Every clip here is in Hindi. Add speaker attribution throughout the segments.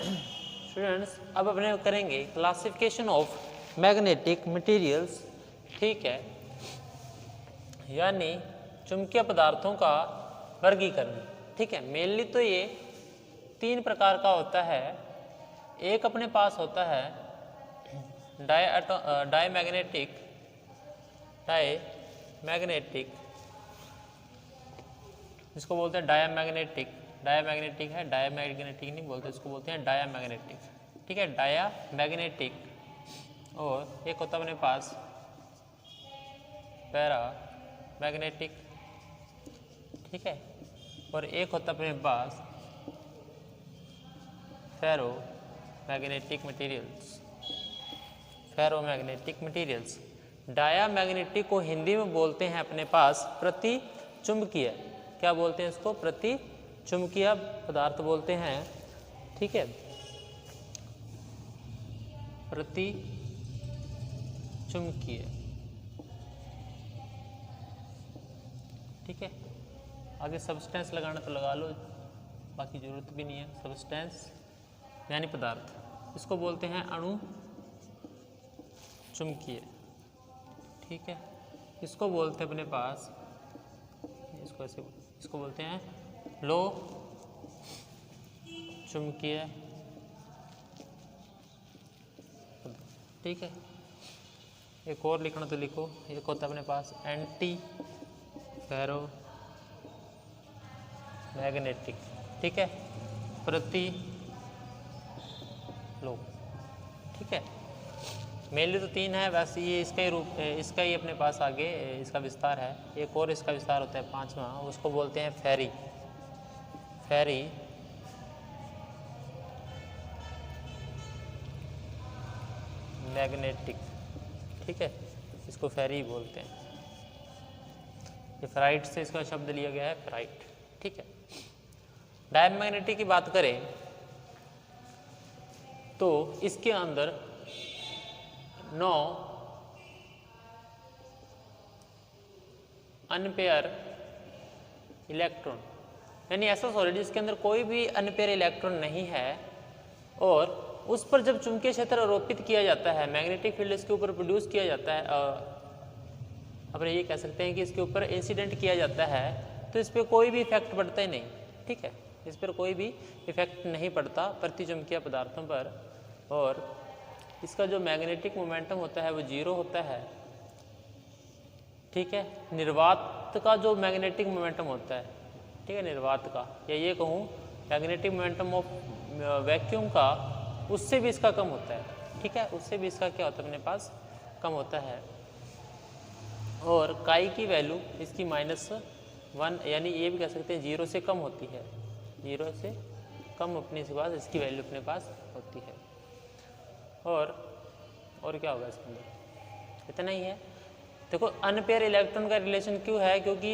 Speaker 1: स्टूडेंट्स अब अपने करेंगे क्लासिफिकेशन ऑफ मैग्नेटिक मटेरियल्स, ठीक है, यानी चुंबकीय पदार्थों का वर्गीकरण। ठीक है, मेनली तो ये 3 प्रकार का होता है। एक अपने पास होता है डायमैग्नेटिक जिसको बोलते हैं डायमैग्नेटिक है, डायमैग्नेटिक नहीं बोलते, इसको बोलते हैं डायमैग्नेटिक। ठीक है, डायमैग्नेटिक। और एक होता है अपने पास पैरामैग्नेटिक, ठीक है, और एक होता है अपने पास फेरोमैग्नेटिक मटेरियल्स। डायमैग्नेटिक को हिंदी में बोलते हैं अपने पास प्रतिचुंबकीय। क्या बोलते हैं इसको? प्रतिचुंबकीय पदार्थ बोलते हैं। ठीक है, प्रतिचुंबकीय। ठीक है, आगे सब्सटेंस लगाना तो लगा लो, बाकी जरूरत भी नहीं है। सब्सटेंस यानी पदार्थ, इसको बोलते हैं अणु चुंबकीय। ठीक है, इसको बोलते हैं अपने पास, इसको बोलते हैं लो चुंबकीय। ठीक है, एक और लिखना तो लिखो, एक होता है अपने पास एंटी फेरो मैग्नेटिक। ठीक है, प्रति लो। ठीक है, मेनली तो 3 है, वैसे ये इसका ही अपने पास आगे इसका विस्तार है। एक और इसका विस्तार होता है 5वां, उसको बोलते हैं फेरी मैग्नेटिक। ठीक है, इसको फेरी बोलते हैं। ये फेराइट से इसका शब्द लिया गया है, फेराइट। ठीक है, डायमैग्नेटिक की बात करें तो इसके अंदर 9 अनपेयर इलेक्ट्रॉन, यानी ऐसा सॉलिड जिसके अंदर कोई भी अनपेयर इलेक्ट्रॉन नहीं है, और उस पर जब चुंबकीय क्षेत्र आरोपित किया जाता है, मैग्नेटिक फील्ड इसके ऊपर प्रोड्यूस किया जाता है, अपने ये कह सकते हैं कि इसके ऊपर इंसिडेंट किया जाता है, तो इस पर कोई भी इफेक्ट पड़ता ही नहीं। ठीक है, इस पर कोई भी इफेक्ट नहीं पड़ता प्रतिचुंबकीय पदार्थों पर, और इसका जो मैग्नेटिक मोमेंटम होता है वो 0 होता है। ठीक है, निर्वात का जो मैग्नेटिक मोमेंटम होता है, ठीक है, निर्वात का, या ये कहूँ मैग्नेटिक मोमेंटम ऑफ वैक्यूम का, उससे भी इसका कम होता है। ठीक है, उससे भी इसका क्या होता है अपने पास, कम होता है। और काई की वैल्यू इसकी -1, यानी ये भी कह सकते हैं 0 से कम होती है। 0 से कम अपने के पास इसकी वैल्यू अपने पास होती है। और क्या होगा इसके अंदर, इतना ही है। देखो, अनपेयर इलेक्ट्रॉन का रिलेशन क्यों है, क्योंकि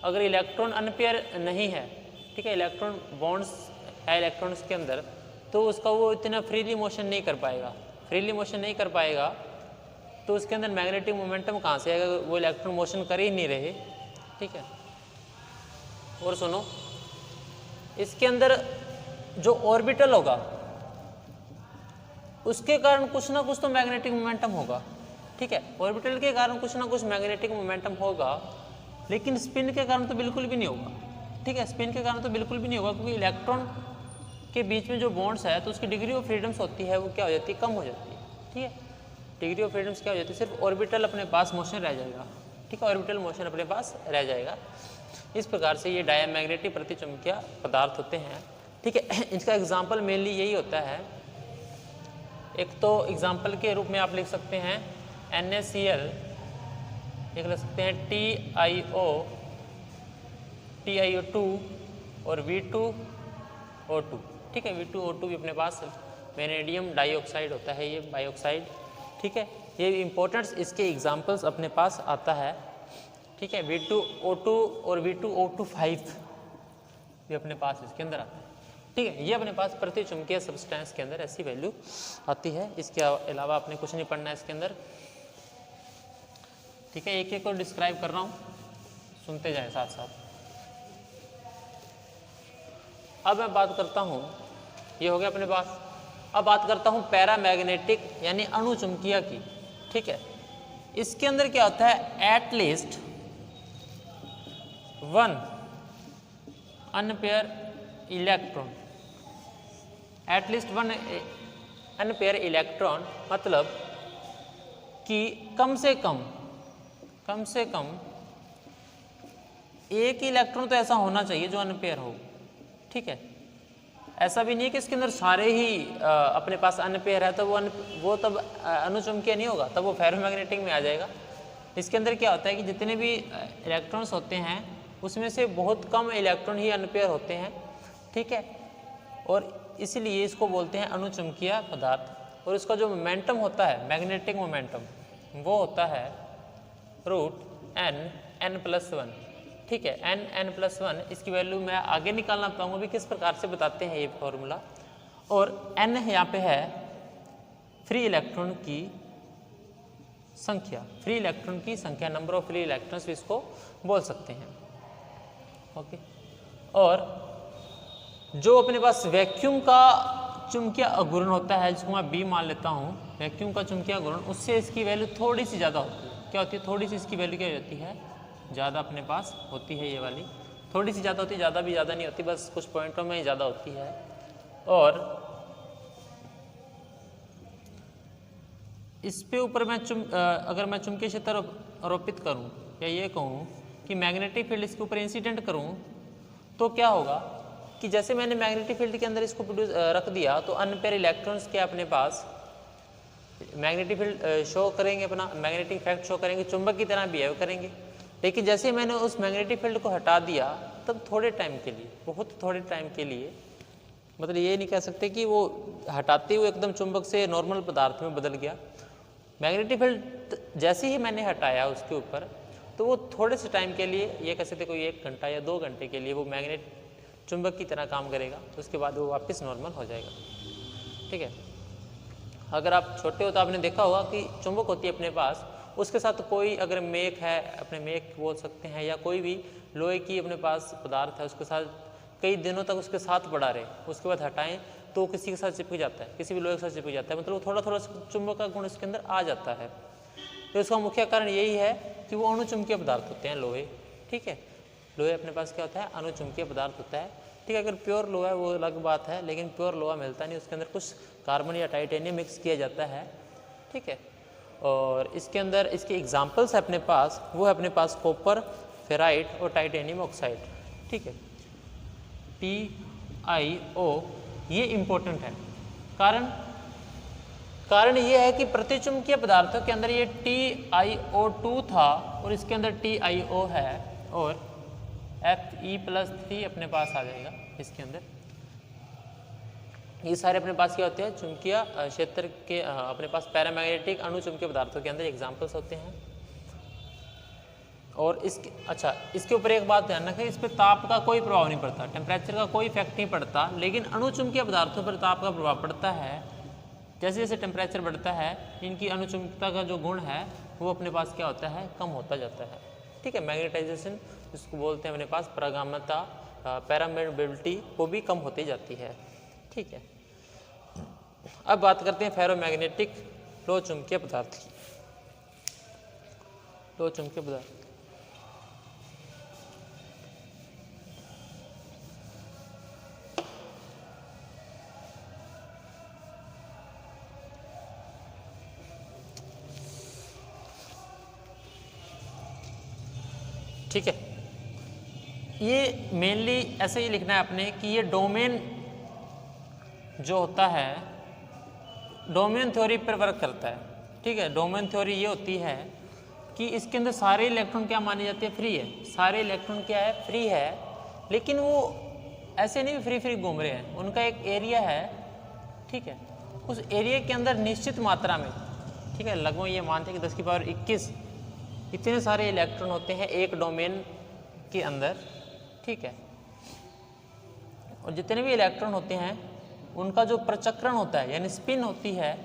Speaker 1: अगर इलेक्ट्रॉन अनपेयर नहीं है, ठीक है, इलेक्ट्रॉन बॉन्ड्स है इलेक्ट्रॉन्स के अंदर, तो उसका वो इतना फ्रीली मोशन नहीं कर पाएगा, तो उसके अंदर मैग्नेटिक मोमेंटम कहाँ से आएगा, वो इलेक्ट्रॉन मोशन कर ही नहीं रहे। ठीक है, और सुनो, इसके अंदर जो ऑर्बिटल होगा उसके कारण कुछ ना कुछ तो मैग्नेटिक मोमेंटम होगा। ठीक है, ऑर्बिटल के कारण कुछ ना कुछ मैग्नेटिक मोमेंटम होगा, लेकिन स्पिन के कारण तो बिल्कुल भी नहीं होगा। ठीक है, स्पिन के कारण तो बिल्कुल भी नहीं होगा, क्योंकि इलेक्ट्रॉन के बीच में जो बॉन्ड्स है तो उसकी डिग्री ऑफ फ्रीडम्स होती है, वो क्या हो जाती है, कम हो जाती है। ठीक है, डिग्री ऑफ फ्रीडम्स क्या हो जाती है, सिर्फ ऑर्बिटल अपने पास मोशन रह जाएगा। ठीक है, ऑर्बिटल मोशन अपने पास रह जाएगा। इस प्रकार से ये डायमैग्नेटिक प्रतिचुंबकीय पदार्थ होते हैं। ठीक है, इसका एग्जाम्पल मेनली यही होता है। एक तो एग्जाम्पल के रूप में आप लिख सकते हैं NaCl, एक लिख सकते हैं TiO2 और V2O2। ठीक है, V2O2 भी अपने पास वेनेडियम डाइऑक्साइड होता है, ये बाइऑक्साइड। ठीक है, ये इंपॉर्टेंट्स इसके एग्जाम्पल्स अपने पास आता है। ठीक है, V2O2 और V2O25 भी अपने पास इसके अंदर आता है। ठीक है, ये अपने पास प्रतिचुंबकीय सब्सटेंस के अंदर ऐसी वैल्यू आती है। इसके अलावा आपने कुछ नहीं पढ़ना है इसके अंदर। ठीक है, एक एक को डिस्क्राइब कर रहा हूँ, सुनते जाएं साथ साथ। अब मैं बात करता हूँ ये हो गया अपने पास। अब बात करता हूँ पैरामैग्नेटिक यानी अणुचुंबकीय की, ठीक है। इसके अंदर क्या होता है, at least one unpaired electron, at least one unpaired electron, मतलब कि कम से कम एक इलेक्ट्रॉन तो ऐसा होना चाहिए जो अनपेयर हो, ठीक है। ऐसा भी नहीं है कि इसके अंदर सारे ही अपने पास अनपेयर है तो वो तब अणुचुंबकीय नहीं होगा, तब वो फेरोमैग्नेटिक में आ जाएगा। इसके अंदर क्या होता है कि जितने भी इलेक्ट्रॉन्स होते हैं उसमें से बहुत कम इलेक्ट्रॉन ही अनपेयर होते हैं, ठीक है। और इसलिए इसको बोलते हैं अणुचुंबकीय पदार्थ। और इसका जो मोमेंटम होता है, मैग्नेटिक मोमेंटम, वो होता है √n+1, ठीक है। n+1 इसकी वैल्यू मैं आगे निकालना पाऊंगा भी किस प्रकार से बताते हैं ये फॉर्मूला। और n यहाँ पे है फ्री इलेक्ट्रॉन की संख्या, फ्री इलेक्ट्रॉन की संख्या, नंबर ऑफ फ्री इलेक्ट्रॉन्स भी इसको बोल सकते हैं, ओके। और जो अपने पास वैक्यूम का चुंबकीय आघूर्ण होता है, जिसको मैं B मान लेता हूँ, वैक्यूम का चुंबकीय आघूर्ण, उससे इसकी वैल्यू थोड़ी सी ज़्यादा होती है। क्या होती है, थोड़ी सी इसकी वैल्यू क्या होती है, ज़्यादा अपने पास होती है। ये वाली थोड़ी सी ज़्यादा होती है, ज़्यादा भी ज़्यादा नहीं होती, बस कुछ पॉइंटों में ही ज़्यादा होती है। और इस पे ऊपर मैं अगर मैं चुंबकीय क्षेत्र आरोपित करूँ या ये कहूँ कि मैग्नेटिक फील्ड इसके ऊपर इंसिडेंट करूँ, तो क्या होगा कि जैसे मैंने मैग्नेटिक फील्ड के अंदर इसको रख दिया तो अनपेयर इलेक्ट्रॉन्स के अपने पास मैग्नेटिक फील्ड शो करेंगे, अपना मैग्नेटिक इफेक्ट शो करेंगे, चुंबक की तरह बिहेव करेंगे। लेकिन जैसे मैंने उस मैग्नेटिक फील्ड को हटा दिया, तब थोड़े टाइम के लिए, बहुत थोड़े टाइम के लिए, मतलब ये नहीं कह सकते कि वो हटाते हुए एकदम चुंबक से नॉर्मल पदार्थ में बदल गया। मैग्नेटिक फील्ड जैसे ही मैंने हटाया उसके ऊपर, तो वो थोड़े से टाइम के लिए, ये कह सकते कोई 1 घंटा या 2 घंटे के लिए वो मैग्नेट चुंबक की तरह काम करेगा, उसके बाद वो वापस नॉर्मल हो जाएगा, ठीक है। अगर आप छोटे हो तो आपने देखा होगा कि चुंबक होती है अपने पास, उसके साथ कोई अगर मेक है, अपने मेक बोल सकते हैं, या कोई भी लोहे की अपने पास पदार्थ है, उसके साथ कई दिनों तक उसके साथ पड़ा रहे, उसके बाद हटाएं तो किसी के साथ चिपक जाता है, किसी भी लोहे के साथ चिपक जाता है, मतलब थोड़ा थोड़ा चुंबक का गुण इसके अंदर आ जाता है। तो इसका मुख्य कारण यही है कि वो अणुचुंबकीय पदार्थ होते हैं लोहे, ठीक है। लोहे अपने पास क्या होता है, अणुचुंबकीय पदार्थ होता है, ठीक है। अगर प्योर लोहा है वो अलग बात है, लेकिन प्योर लोहा मिलता नहीं, उसके अंदर कुछ कार्बन या टाइटेनियम मिक्स किया जाता है, ठीक है। और इसके अंदर इसके एग्जाम्पल्स है अपने पास, वो है अपने पास कॉपर, फेराइट और टाइटेनियम ऑक्साइड, ठीक है। TiO ये इम्पोर्टेंट है, कारण ये है कि प्रतिचुंबकीय पदार्थों के अंदर ये TiO2 था और इसके अंदर TiO है, और Fe+3 अपने पास आ जाएगा इसके अंदर। ये सारे अपने पास क्या होते हैं, चुंबकीय क्षेत्र के अपने पास पैरामैग्नेटिक अणुचुंबकीय पदार्थों के अंदर एग्जाम्पल्स होते हैं। और इसके ऊपर एक बात ध्यान रखें, इस पर ताप का कोई प्रभाव नहीं पड़ता, टेम्परेचर का कोई इफेक्ट नहीं पड़ता, लेकिन अणुचुंबकीय पदार्थों पर ताप का प्रभाव पड़ता है। जैसे जैसे टेम्परेचर बढ़ता है, इनकी अणुचुंबकता का जो गुण है वो अपने पास क्या होता है, कम होता जाता है, ठीक है। मैग्नेटाइजेशन जिसको बोलते हैं अपने पास, परागम्यता, पैरामेबिलिटी, वो भी कम होती जाती है, ठीक है। अब बात करते हैं फेरोमैग्नेटिक लो चुंबकीय पदार्थ की। लो चुंबकीय पदार्थ, ठीक है। ये मेनली ऐसे ही लिखना है आपने कि ये डोमेन जो होता है, डोमेन थ्योरी पर वर्क करता है, ठीक है। डोमेन थ्योरी ये होती है कि इसके अंदर सारे इलेक्ट्रॉन क्या माने जाते हैं, फ्री है, सारे इलेक्ट्रॉन क्या है, फ्री है, लेकिन वो ऐसे नहीं फ्री घूम रहे हैं, उनका एक एरिया है, ठीक है। उस एरिया के अंदर निश्चित मात्रा में, ठीक है, लगभग ये मानते हैं कि 10⁻21 इतने सारे इलेक्ट्रॉन होते हैं एक डोमेन के अंदर, ठीक है। और जितने भी इलेक्ट्रॉन होते हैं उनका जो प्रचक्रण होता है, यानी स्पिन होती है,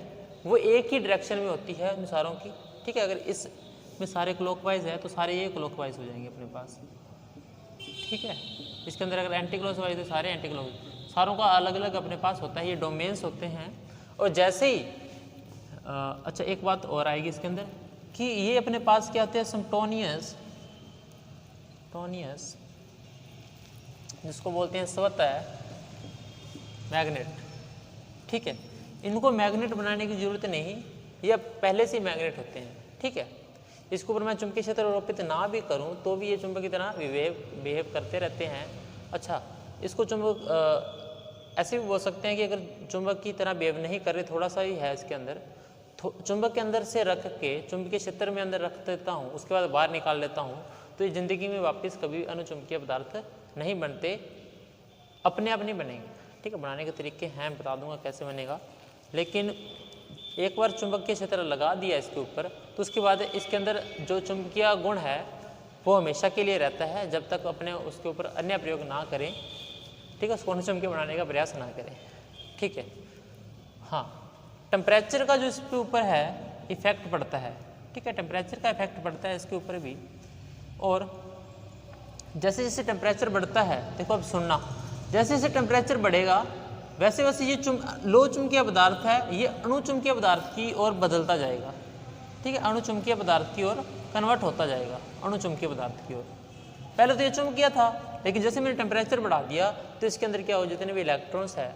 Speaker 1: वो एक ही डायरेक्शन में होती है उन सारों की, ठीक है। अगर इसमें सारे क्लॉकवाइज है तो सारे ये क्लॉकवाइज हो जाएंगे अपने पास, ठीक है। इसके अंदर अगर एंटी क्लॉकवाइज तो सारे एंटी क्लॉकवाइज, सारों का अलग अलग अपने पास होता है, ये डोमेन्स होते हैं। और जैसे ही अच्छा एक बात और आएगी इसके अंदर कि ये अपने पास क्या होते हैं, सिम्प्टोनियस जिसको बोलते हैं स्वतः मैग्नेट। ठीक है, इनको मैग्नेट बनाने की जरूरत नहीं, ये पहले से ही मैग्नेट होते हैं। ठीक है, इसके ऊपर मैं चुंबकीय क्षेत्र आरोपित ना भी करूं तो भी ये चुंबक की तरह बिहेव करते रहते हैं। अच्छा, इसको चुंबक ऐसे भी बोल सकते हैं कि अगर चुंबक की तरह बिहेव नहीं कर रहे, थोड़ा सा ही है इसके अंदर, चुंबक के अंदर से रख के चुंबकीय क्षेत्र में अंदर रख देता हूँ, उसके बाद बाहर निकाल लेता हूँ, तो ये ज़िंदगी में वापस कभी अनुचुंबकीय पदार्थ नहीं बनते, अपने आप नहीं बनेंगे। ठीक है, बनाने के तरीके हैं, बता दूंगा कैसे बनेगा। लेकिन एक बार चुंबकीय क्षेत्र लगा दिया इसके ऊपर, तो उसके बाद इसके अंदर जो चुंबकीय गुण है वो हमेशा के लिए रहता है, जब तक अपने उसके ऊपर अन्य प्रयोग ना करें। ठीक है, उसको अनुचुंबकीय बनाने का प्रयास ना करें। ठीक है, हाँ, टेम्परेचर का जो इसके ऊपर है इफेक्ट पड़ता है। ठीक है, टेम्परेचर का इफेक्ट पड़ता है इसके ऊपर भी। और जैसे जैसे टेम्परेचर बढ़ता है, देखो अब सुनना, जैसे जैसे टेम्परेचर बढ़ेगा वैसे वैसे ये लो चुंबकीय पदार्थ है, ये अणुचुंबकीय पदार्थ की ओर बदलता जाएगा। ठीक है, अणुचुंबकीय पदार्थ की ओर कन्वर्ट होता जाएगा, अणुचुंबकीय पदार्थ की ओर। पहले तो ये चुंबकीय था, लेकिन जैसे मैंने टेम्परेचर बढ़ा दिया तो इसके अंदर क्या हो, जितने भी इलेक्ट्रॉन्स है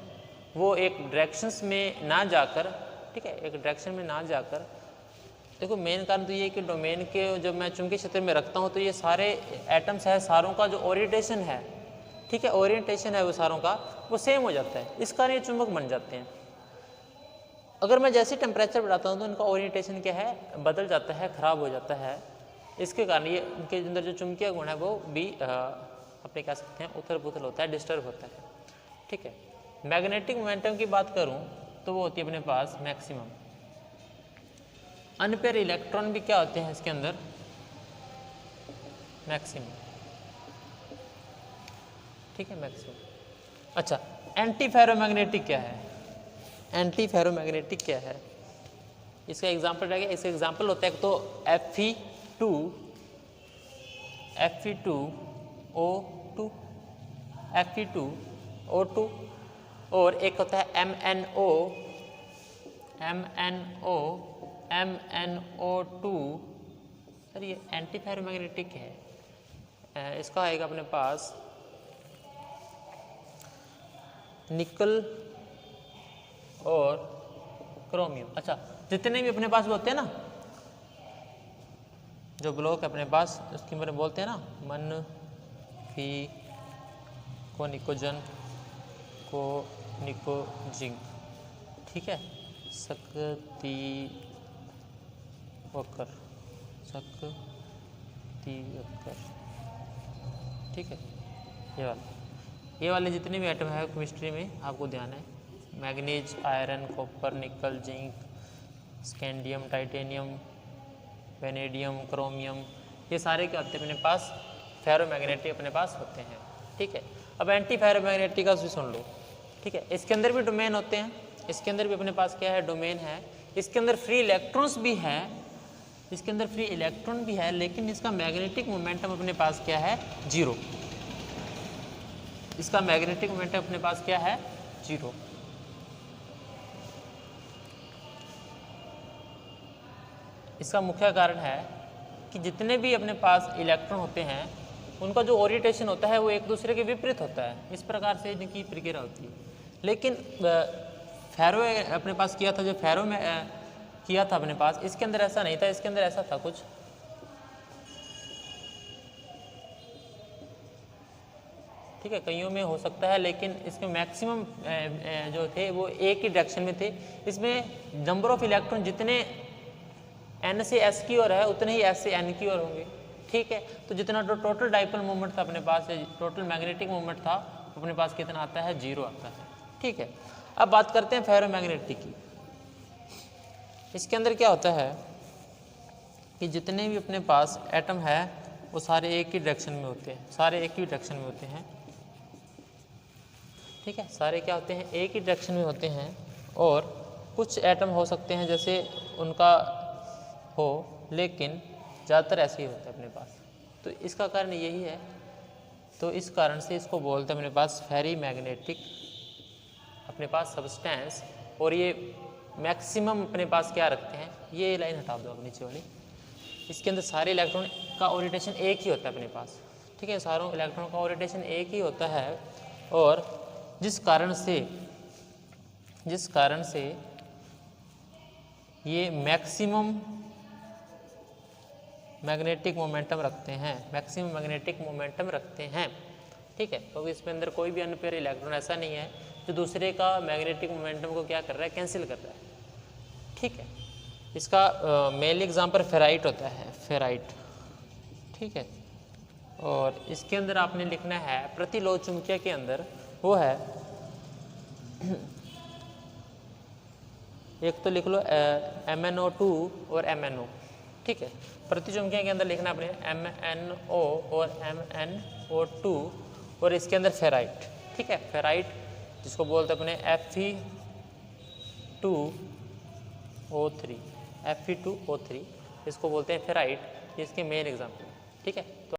Speaker 1: वो एक डायरेक्शंस में ना जाकर, ठीक है, एक डायरेक्शन में ना जाकर, देखो मेन कारण तो ये है कि डोमेन के जब मैं चुंबकीय क्षेत्र में रखता हूँ तो ये सारे एटम्स है, सारों का जो ओरिएंटेशन है, ठीक है, ओरिएंटेशन है वो सारों का वो सेम हो जाता है, इस कारण ये चुंबक बन जाते हैं। अगर मैं जैसे टेम्परेचर बढ़ाता हूँ तो इनका ओरिएंटेशन क्या है, बदल जाता है, खराब हो जाता है। इसके कारण ये इनके अंदर जो चुंबकीय गुण है वो भी अपने कह सकते हैं उथल पुथल होता है, डिस्टर्ब होता है। ठीक है, मैग्नेटिक मोमेंटम की बात करूँ तो वो होती है अपने पास मैक्सिमम। अनपेयर इलेक्ट्रॉन भी क्या होते हैं इसके अंदर, मैक्सिमम। ठीक है, मैक्सिमम। अच्छा, एंटी फेरोमैग्नेटिक क्या है, एंटी फेरोमैग्नेटिक क्या है, इसका एग्जांपल रहेगा। इसका एग्जांपल होता है तो Fe2O2 और एक होता है MnO2। सर ये एंटी फेरोमैग्नेटिक है। इसका आएगा अपने पास निकल और क्रोमियम। अच्छा, जितने भी अपने पास होते हैं ना, जो ब्लॉक है अपने पास, उसके बारे में बोलते हैं ना, मन फी को निकोजन को निको जिंक। ठीक है, शक्ति वक्र, ठीक है, ये वाले जितने भी एटम है केमिस्ट्री में आपको ध्यान है, मैग्नीज, आयरन, कॉपर, निकल, zinc, scandium, titanium, vanadium, chromium, ये सारे क्या होते हैं अपने पास, फेरोमैग्नेटिक अपने पास होते हैं। ठीक है, अब एंटी फेरोमैग्नेटिक का भी सुन लो। ठीक है, इसके अंदर भी डोमेन होते हैं, इसके अंदर भी अपने पास क्या है, डोमेन है। इसके अंदर फ्री इलेक्ट्रॉन्स भी हैं, इसके अंदर फ्री इलेक्ट्रॉन भी है, लेकिन इसका मैग्नेटिक मोमेंटम अपने पास क्या है, जीरो। इसका मैग्नेटिक मोमेंटम अपने पास क्या है, जीरो। इसका मुख्य कारण है कि जितने भी अपने पास इलेक्ट्रॉन होते हैं उनका जो ओरिएंटेशन होता है वो एक दूसरे के विपरीत होता है, इस प्रकार से इनकी प्रक्रिया होती है। लेकिन फेरो अपने पास किया था, जो फेरो में किया था अपने पास, इसके अंदर ऐसा नहीं था, इसके अंदर ऐसा था कुछ। ठीक है, कईयों में हो सकता है, लेकिन इसमें मैक्सिमम जो थे वो एक ही डायरेक्शन में थे। इसमें नंबर ऑफ इलेक्ट्रॉन जितने n से s की ओर है उतने ही s से n की ओर होंगे। ठीक है, तो जितना टोटल डाइपोल मोमेंट था अपने पास, टोटल मैग्नेटिक मोमेंट था अपने पास कितना आता है, जीरो आता है। ठीक है, अब बात करते हैं फेरोमैग्नेटिक की। इसके अंदर क्या होता है कि जितने भी अपने पास एटम है वो सारे एक ही डायरेक्शन में होते हैं, सारे एक ही डायरेक्शन में होते हैं। ठीक है, सारे क्या होते हैं, एक ही डायरेक्शन में होते हैं। और कुछ एटम हो सकते हैं जैसे उनका हो, लेकिन ज़्यादातर ऐसे ही होता है अपने पास। तो इसका कारण यही है, तो इस कारण से इसको बोलते हैं अपने पास फेरी मैग्नेटिक अपने पास सब्सटेंस, और ये मैक्सिमम अपने पास क्या रखते हैं, ये लाइन हटा दो आप नीचे वाली, इसके अंदर सारे इलेक्ट्रॉन का ओरिएंटेशन एक ही होता है अपने पास, ठीक है, सारों इलेक्ट्रॉन का ओरिएंटेशन एक ही होता है, और जिस कारण से ये मैक्सिमम मैग्नेटिक मोमेंटम रखते हैं, ठीक है, क्योंकि इसमें अंदर कोई भी अनपेयर इलेक्ट्रॉन ऐसा नहीं है जो दूसरे का मैग्नेटिक मोमेंटम को क्या कर रहा है, कैंसिल कर रहा है, ठीक है। इसका मेन एग्जाम्पल फेराइट होता है, फेराइट, ठीक है। और इसके अंदर आपने लिखना है प्रतिलोह चुंबकीय के अंदर, वो है एक तो लिख लो MnO2 और MnO, ठीक है। प्रतिचुंबकीय के अंदर लिखना आपने MnO और MnO2, और इसके अंदर फेराइट, ठीक है, फेराइट जिसको बोलते हैं अपने Fe2O3, इसको बोलते हैं फेराइट, इसके मेन एग्जाम्पल, ठीक है। तो